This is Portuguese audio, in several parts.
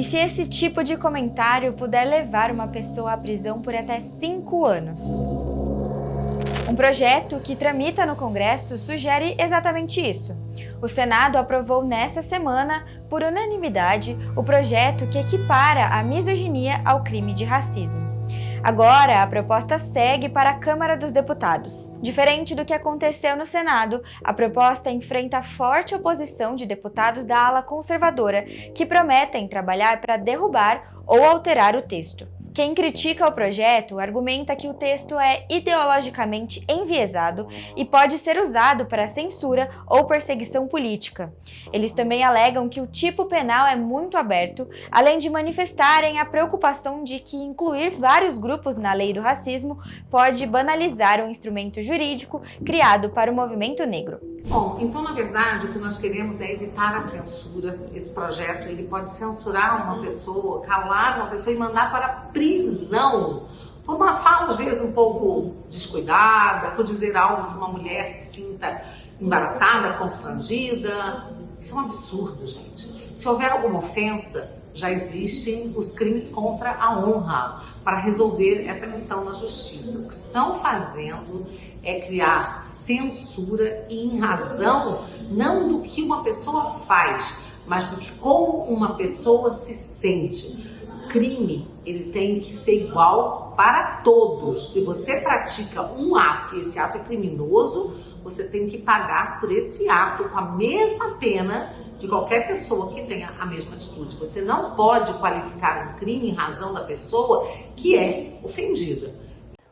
E se esse tipo de comentário puder levar uma pessoa à prisão por até 5 anos? Um projeto que tramita no Congresso sugere exatamente isso. O Senado aprovou nesta semana, por unanimidade, o projeto que equipara a misoginia ao crime de racismo. Agora, a proposta segue para a Câmara dos Deputados. Diferente do que aconteceu no Senado, a proposta enfrenta forte oposição de deputados da ala conservadora, que prometem trabalhar para derrubar ou alterar o texto. Quem critica o projeto argumenta que o texto é ideologicamente enviesado e pode ser usado para censura ou perseguição política. Eles também alegam que o tipo penal é muito aberto, além de manifestarem a preocupação de que incluir vários grupos na lei do racismo pode banalizar um instrumento jurídico criado para o movimento negro. Bom, então na verdade o que nós queremos é evitar a censura. Esse projeto ele pode censurar uma pessoa, calar uma pessoa e mandar para a prisão por uma fala às vezes um pouco descuidada, por dizer algo que uma mulher se sinta embaraçada, constrangida. Isso é um absurdo, gente. Se houver alguma ofensa, já existem os crimes contra a honra para resolver essa questão na justiça. O que estão fazendo é criar censura e em razão não do que uma pessoa faz, mas do que como uma pessoa se sente. Crime, ele tem que ser igual para todos. Se você pratica um ato e esse ato é criminoso, você tem que pagar por esse ato com a mesma pena de qualquer pessoa que tenha a mesma atitude. Você não pode qualificar um crime em razão da pessoa que é ofendida.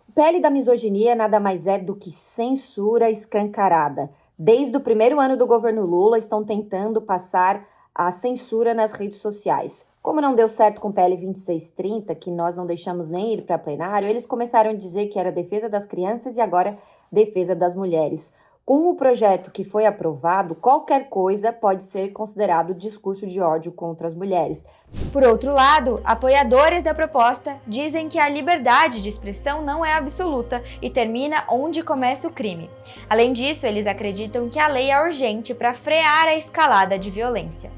O PL da misoginia nada mais é do que censura escancarada. Desde o primeiro ano do governo Lula, estão tentando passar a censura nas redes sociais. Como não deu certo com o PL 2630, que nós não deixamos nem ir para plenário, eles começaram a dizer que era defesa das crianças e agora defesa das mulheres. Com o projeto que foi aprovado, qualquer coisa pode ser considerado discurso de ódio contra as mulheres. Por outro lado, apoiadores da proposta dizem que a liberdade de expressão não é absoluta e termina onde começa o crime. Além disso, eles acreditam que a lei é urgente para frear a escalada de violência.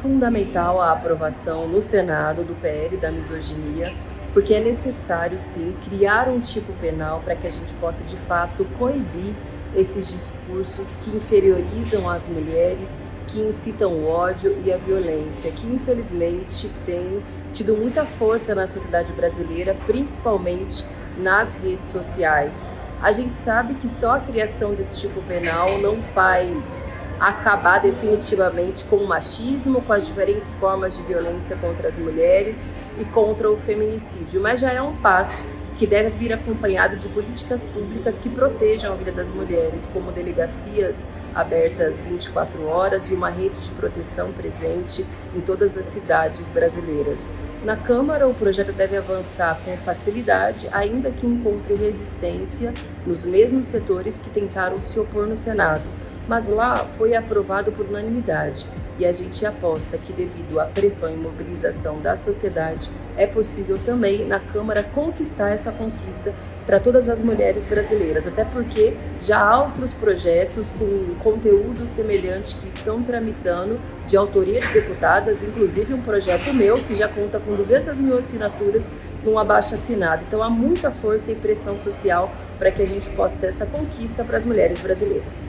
Fundamental a aprovação no Senado do PL da misoginia, porque é necessário, sim, criar um tipo penal para que a gente possa, de fato, coibir esses discursos que inferiorizam as mulheres, que incitam o ódio e a violência, que infelizmente tem tido muita força na sociedade brasileira, principalmente nas redes sociais. A gente sabe que só a criação desse tipo penal não faz acabar definitivamente com o machismo, com as diferentes formas de violência contra as mulheres e contra o feminicídio, mas já é um passo que deve vir acompanhado de políticas públicas que protejam a vida das mulheres, como delegacias abertas 24 horas e uma rede de proteção presente em todas as cidades brasileiras. Na Câmara, o projeto deve avançar com facilidade, ainda que encontre resistência nos mesmos setores que tentaram se opor no Senado. Mas lá foi aprovado por unanimidade e a gente aposta que, devido à pressão e mobilização da sociedade, é possível também na Câmara conquistar essa conquista para todas as mulheres brasileiras, até porque já há outros projetos com conteúdo semelhante que estão tramitando de autoria de deputadas, inclusive um projeto meu que já conta com 200 mil assinaturas num abaixo-assinado. Então há muita força e pressão social para que a gente possa ter essa conquista para as mulheres brasileiras.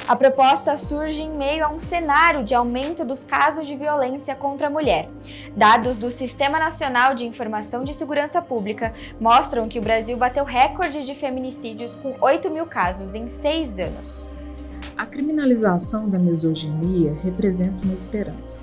A proposta surge em meio a um cenário de aumento dos casos de violência contra a mulher. Dados do Sistema Nacional de Informação de Segurança Pública mostram que o Brasil bateu recorde de feminicídios com 8 mil casos em 6 anos. A criminalização da misoginia representa uma esperança.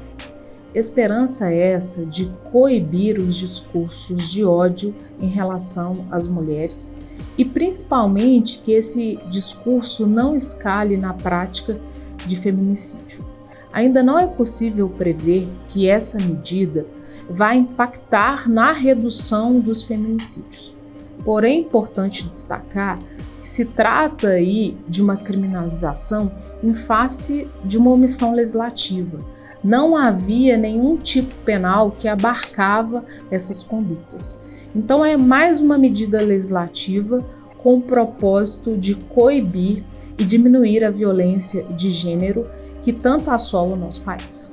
Esperança essa de coibir os discursos de ódio em relação às mulheres e principalmente que esse discurso não escale na prática de feminicídio. Ainda não é possível prever que essa medida vai impactar na redução dos feminicídios. Porém, é importante destacar que se trata aí de uma criminalização em face de uma omissão legislativa. Não havia nenhum tipo penal que abarcava essas condutas. Então é mais uma medida legislativa com o propósito de coibir e diminuir a violência de gênero que tanto assola o nosso país.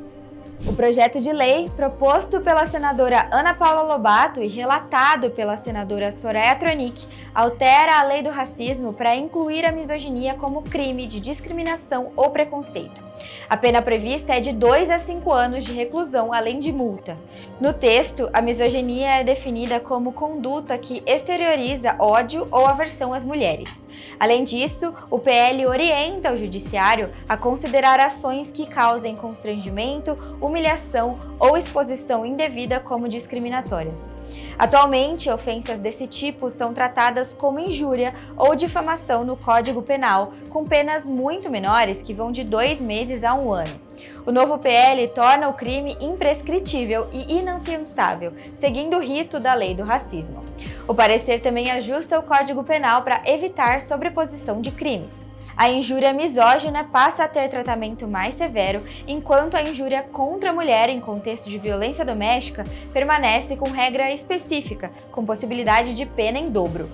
O projeto de lei, proposto pela senadora Ana Paula Lobato e relatado pela senadora Soraya Tronic, altera a lei do racismo para incluir a misoginia como crime de discriminação ou preconceito. A pena prevista é de 2 a 5 anos de reclusão, além de multa. No texto, a misoginia é definida como conduta que exterioriza ódio ou aversão às mulheres. Além disso, o PL orienta o judiciário a considerar ações que causem constrangimento, humilhação ou exposição indevida como discriminatórias. Atualmente, ofensas desse tipo são tratadas como injúria ou difamação no Código Penal, com penas muito menores que vão de 2 meses a 1 ano. O novo PL torna o crime imprescritível e inafiançável, seguindo o rito da lei do racismo. O parecer também ajusta o Código Penal para evitar sobreposição de crimes. A injúria misógina passa a ter tratamento mais severo, enquanto a injúria contra a mulher em contexto de violência doméstica permanece com regra específica, com possibilidade de pena em dobro.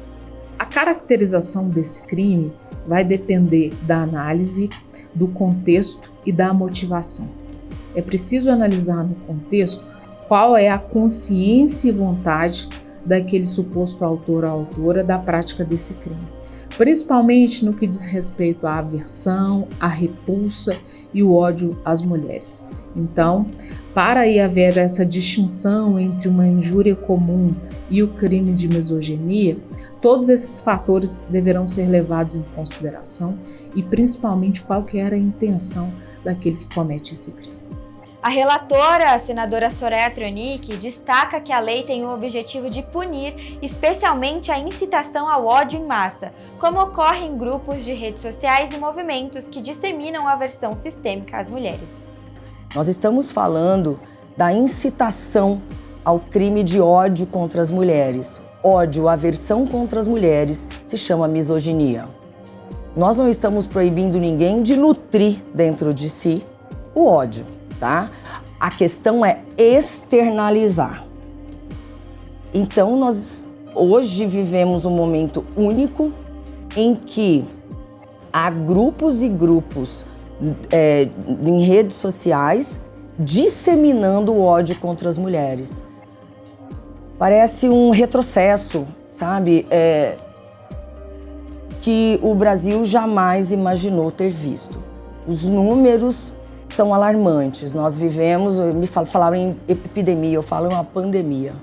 A caracterização desse crime vai depender da análise, do contexto e da motivação. É preciso analisar no contexto qual é a consciência e vontade daquele suposto autor ou autora da prática desse crime, principalmente no que diz respeito à aversão, à repulsa e o ódio às mulheres. Então, para aí haver essa distinção entre uma injúria comum e o crime de misoginia, todos esses fatores deverão ser levados em consideração e principalmente qual que era a intenção daquele que comete esse crime. A relatora, a senadora Soraya Tronic, destaca que a lei tem o objetivo de punir especialmente a incitação ao ódio em massa, como ocorre em grupos de redes sociais e movimentos que disseminam aversão sistêmica às mulheres. Nós estamos falando da incitação ao crime de ódio contra as mulheres. Ódio, aversão contra as mulheres se chama misoginia. Nós não estamos proibindo ninguém de nutrir dentro de si o ódio, tá? A questão é externalizar. Então, nós hoje vivemos um momento único em que há grupos e grupos em redes sociais disseminando o ódio contra as mulheres. Parece um retrocesso, sabe? Que o Brasil jamais imaginou ter visto. Os números são alarmantes. Nós vivemos, falaram em epidemia, eu falo em uma pandemia,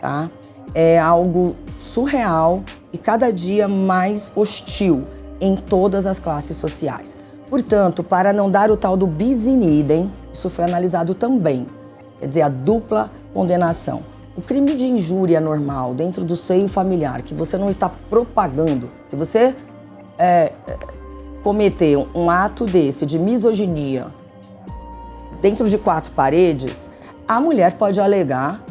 tá? É algo surreal e cada dia mais hostil em todas as classes sociais. Portanto, para não dar o tal do bis in idem, isso foi analisado também, quer dizer, a dupla condenação. O crime de injúria normal dentro do seio familiar, que você não está propagando, se você cometer um ato desse de misoginia dentro de 4 paredes, a mulher pode alegar,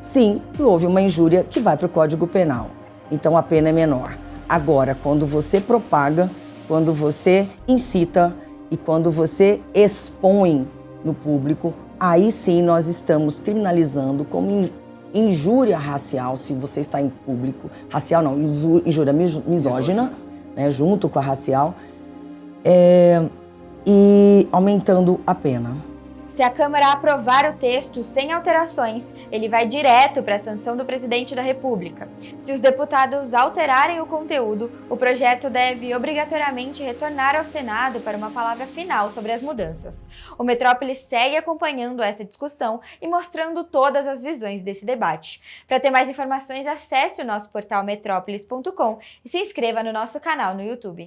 sim, que houve uma injúria que vai para o Código Penal. Então a pena é menor. Agora, quando você propaga, quando você incita e quando você expõe no público, aí sim nós estamos criminalizando como injúria racial, se você está em público, racial não, injúria misógina, né, junto com a racial, e aumentando a pena. Se a Câmara aprovar o texto sem alterações, ele vai direto para a sanção do presidente da República. Se os deputados alterarem o conteúdo, o projeto deve obrigatoriamente retornar ao Senado para uma palavra final sobre as mudanças. O Metrópolis segue acompanhando essa discussão e mostrando todas as visões desse debate. Para ter mais informações, acesse o nosso portal metrópolis.com e se inscreva no nosso canal no YouTube.